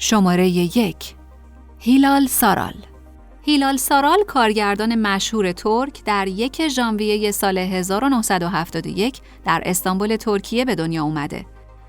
شماره 1. هیلال سارال. هیلال سارال کارگردان مشهور ترک در 1 ژانویه سال 1971 در استانبول ترکیه به دنیا اومده.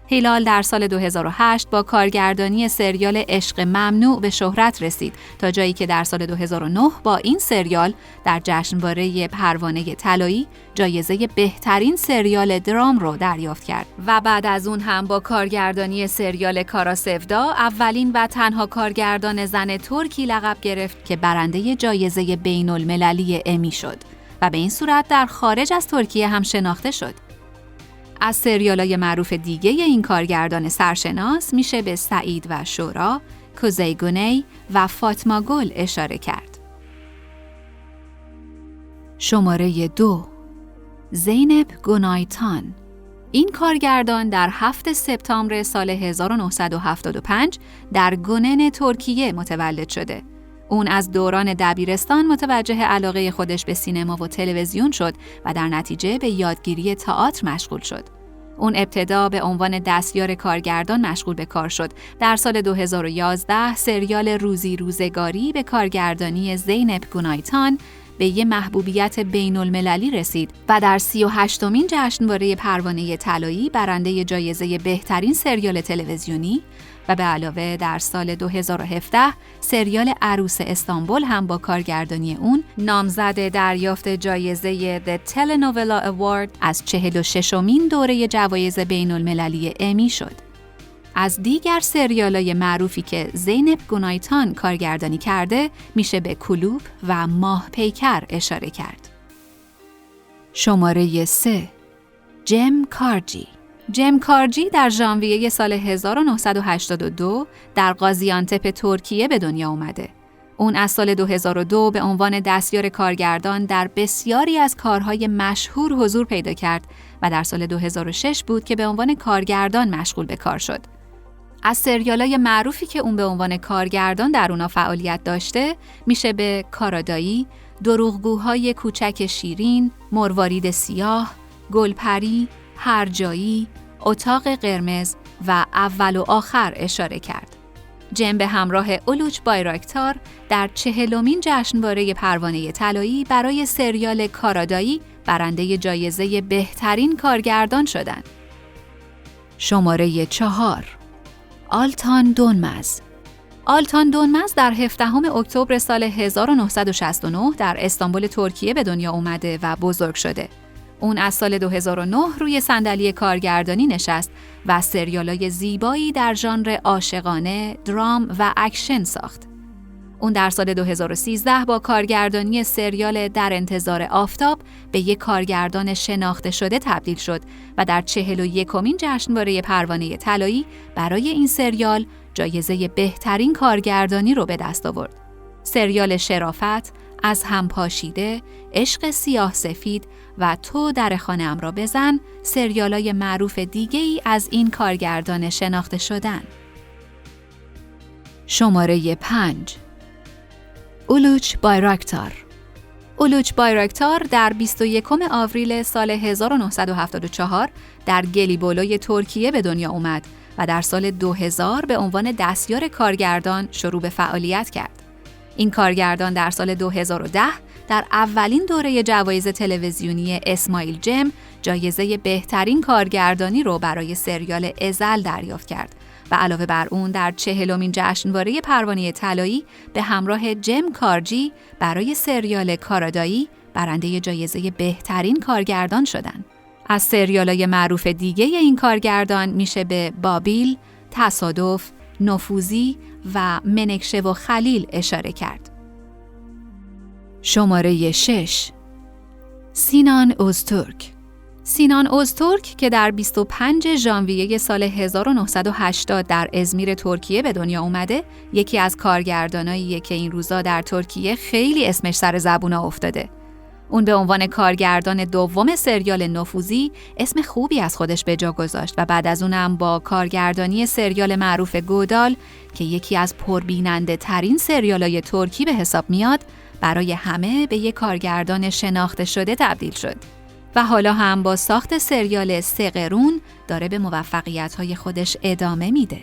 هیلال در سال 2008 با کارگردانی سریال عشق ممنوع به شهرت رسید تا جایی که در سال 2009 با این سریال در جشنواره پروانه طلایی جایزه بهترین سریال درام رو دریافت کرد و بعد از اون هم با کارگردانی سریال کارا سفدا اولین و تنها کارگردان زن ترکی لقب گرفت که برنده جایزه بین‌المللی امی شد و به این صورت در خارج از ترکیه هم شناخته شد. از سریال‌های معروف دیگه این کارگردان سرشناس میشه به سعید و شورا، کوزی گونی و فاطمه گل اشاره کرد. شماره 2. زینب گونایتان. این کارگردان در 7 سپتامبر سال 1975 در گونن ترکیه متولد شده. اون از دوران دبیرستان متوجه علاقه خودش به سینما و تلویزیون شد و در نتیجه به یادگیری تئاتر مشغول شد. اون ابتدا به عنوان دستیار کارگردان مشغول به کار شد. در سال 2011 سریال روزی روزگاری به کارگردانی زینب گونایتان به یه محبوبیت بین‌المللی رسید و در 38مین جشنواره پروانه طلایی برنده جایزه بهترین سریال تلویزیونی و به علاوه در سال 2017 سریال عروس استانبول هم با کارگردانی اون نامزد دریافت جایزه The Telenovela Award از 46مین دوره جوایز بین‌المللی امی شد. از دیگر سریال‌های معروفی که زینب گونایتان کارگردانی کرده میشه به کلوب و ماه پیکر اشاره کرد. شماره 3. جم کارجی. جم کارجی در ژانویه سال 1982 در قازیانتپ ترکیه به دنیا اومده. اون از سال 2002 به عنوان دستیار کارگردان در بسیاری از کارهای مشهور حضور پیدا کرد و در سال 2006 بود که به عنوان کارگردان مشغول به کار شد. از سریال‌های معروفی که اون به عنوان کارگردان در اونا فعالیت داشته میشه به کارادایی، دروغگوهای کوچک شیرین، مروارید سیاه، گلپری، هرجایی، اتاق قرمز و اول و آخر اشاره کرد. جم به همراه اولوچ بایراکتار در 40مین جشنواره پروانه طلایی برای سریال کارادایی برنده جایزه بهترین کارگردان شدند. شماره 4. آلتان دونمز. آلتان دونمز در 17 اکتبر سال 1969 در استانبول ترکیه به دنیا اومده و بزرگ شده. اون از سال 2009 روی صندلی کارگردانی نشست و سریال‌های زیبایی در ژانر عاشقانه، درام و اکشن ساخت. اون در سال 2013 با کارگردانی سریال در انتظار آفتاب به یک کارگردان شناخته شده تبدیل شد و در 41مین جشنواره پروانه طلایی برای این سریال جایزه بهترین کارگردانی رو به دست آورد. سریال شرافت، از هم پاشیده، عشق سیاه سفید و تو در خانه‌ام را بزن سریال‌های معروف دیگه‌ای از این کارگردان شناخته شدن. شماره 5. اولوچ بایراکتار. اولوچ بایراکتار در 21 آوریل سال 1974 در گلیبولوی ترکیه به دنیا اومد و در سال 2000 به عنوان دستیار کارگردان شروع به فعالیت کرد. این کارگردان در سال 2010 در اولین دوره جوایز تلویزیونی اسماعیل جم جایزه بهترین کارگردانی رو برای سریال ازل دریافت کرد و علاوه بر اون در 40مین جشنواره پروانه طلایی به همراه جم کارجی برای سریال کارادایی برنده جایزه بهترین کارگردان شدند. از سریال‌های معروف دیگه این کارگردان میشه به بابیل، تصادف، نفوذی و منکشه و خلیل اشاره کرد. شماره 6. سینان اوزتورک. سینان اوزتورک که در 25 ژانویه سال 1980 در ازمیر ترکیه به دنیا اومده، یکی از کارگرداناییه که این روزا در ترکیه خیلی اسمش سر زبونا افتاده. اون به عنوان کارگردان دوم سریال نفوذی اسم خوبی از خودش به جا گذاشت و بعد از اونم با کارگردانی سریال معروف گودال که یکی از پربیننده ترین سریالای ترکی به حساب میاد برای همه به یک کارگردان شناخته شده تبدیل شد و حالا هم با ساخت سریال سه قرون داره به موفقیت‌های خودش ادامه میده.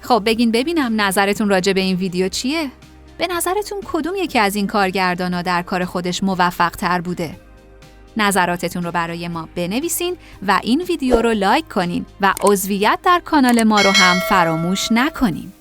خب بگین ببینم نظرتون راجع به این ویدیو چیه؟ به نظرتون کدوم یکی از این کارگردانا در کار خودش موفق تر بوده؟ نظراتتون رو برای ما بنویسین و این ویدیو رو لایک کنین و عضویت در کانال ما رو هم فراموش نکنین.